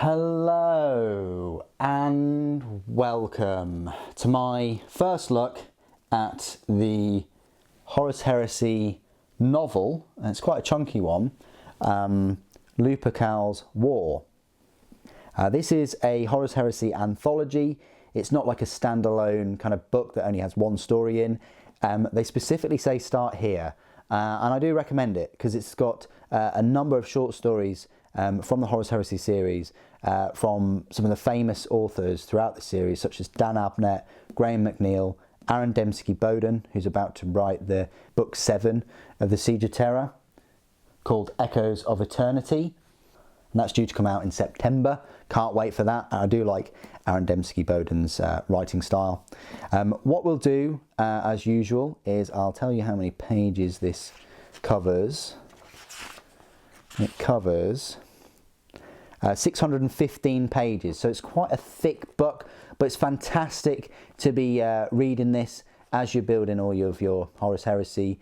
Hello and welcome to my first look at the Horus Heresy novel, and it's quite a chunky one, Lupercal's War. This is a Horus Heresy anthology. It's not like a standalone kind of book that only has one story in. They specifically say start here, and I do recommend it because it's got a number of short stories from the Horus Heresy series, from some of the famous authors throughout the series, such as Dan Abnett, Graham McNeill, Aaron Dembski-Bowden, who's about to write the book 7 of the Siege of Terror, called Echoes of Eternity, and that's due to come out in September. Can't wait for that. I do like Aaron Dembski-Bowden's writing style. What we'll do, as usual, is I'll tell you how many pages this covers. It covers 615 pages, so it's quite a thick book, but it's fantastic to be reading this as you're building all of your Horus Heresy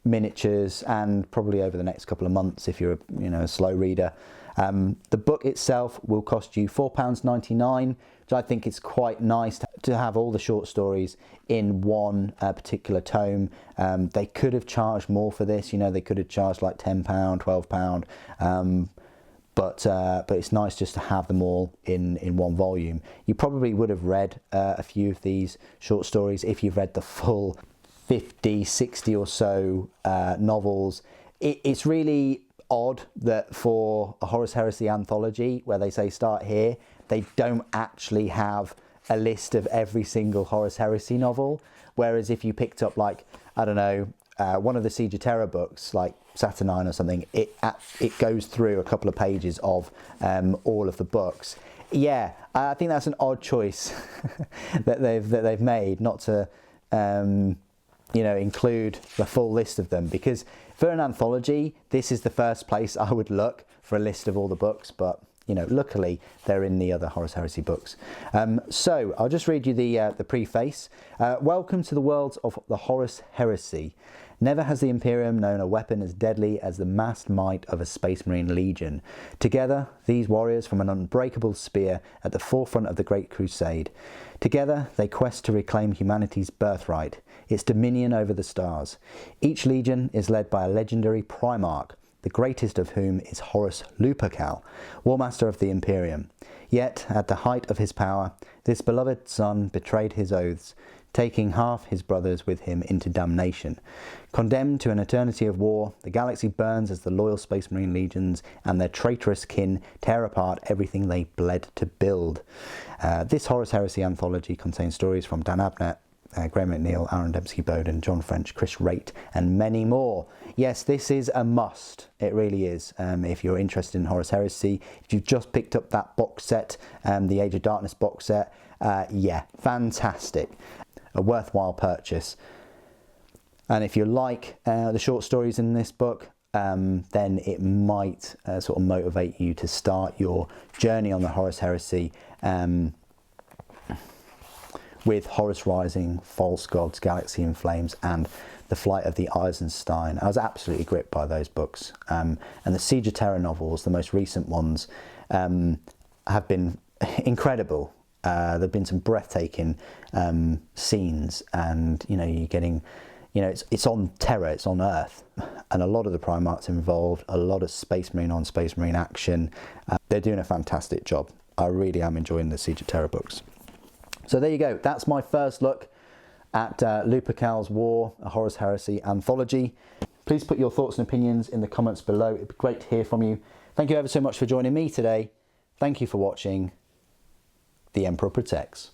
miniatures, and probably over the next couple of months if you're a slow reader. The book itself will cost you £4.99, which I think is quite nice to have all the short stories in one particular tome. They could have charged more for this, they could have charged like £10, £12, but it's nice just to have them all in one volume. You probably would have read a few of these short stories if you've read the full 50, 60 or so novels. It's really odd that for a Horus Heresy anthology where they say start here, they don't actually have a list of every single Horus Heresy novel, whereas if you picked up, like, I don't know, one of the Siege of Terror books, like Saturnine or something, it goes through a couple of pages of all of the books. Yeah, I think that's an odd choice that they've made, not to include the full list of them, because for an anthology, this is the first place I would look for a list of all the books, but luckily they're in the other Horus Heresy books. So I'll just read you the preface. Welcome to the worlds of the Horus Heresy. Never has the Imperium known a weapon as deadly as the massed might of a Space Marine Legion. Together, these warriors from an unbreakable spear at the forefront of the Great Crusade. Together, they quest to reclaim humanity's birthright, its dominion over the stars. Each legion is led by a legendary Primarch, the greatest of whom is Horus Lupercal, Warmaster of the Imperium. Yet, at the height of his power, this beloved son betrayed his oaths, taking half his brothers with him into damnation. Condemned to an eternity of war, the galaxy burns as the loyal Space Marine legions and their traitorous kin tear apart everything they bled to build. This Horus Heresy anthology contains stories from Dan Abnett, Graham McNeill, Aaron Dembski-Bowden, John French, Chris Raitt, and many more. Yes, this is a must. It really is. If you're interested in Horus Heresy, if you've just picked up that box set, the Age of Darkness box set, yeah, fantastic. A worthwhile purchase. And if you like the short stories in this book, then it might sort of motivate you to start your journey on the Horus Heresy with Horus Rising, False Gods, Galaxy in Flames, and The Flight of the Eisenstein. I was absolutely gripped by those books. And the Siege of Terror novels, the most recent ones, have been incredible. There have been some breathtaking scenes, and you're getting, it's on Terra, it's on Earth, and a lot of the Primarchs involved, a lot of Space Marine on Space Marine action. They're doing a fantastic job. I really am enjoying the Siege of Terror books. So there you go. That's my first look at Lupercal's War, a Horus Heresy anthology. Please put your thoughts and opinions in the comments below. It'd be great to hear from you. Thank you ever so much for joining me today. Thank you for watching. The Emperor Protects.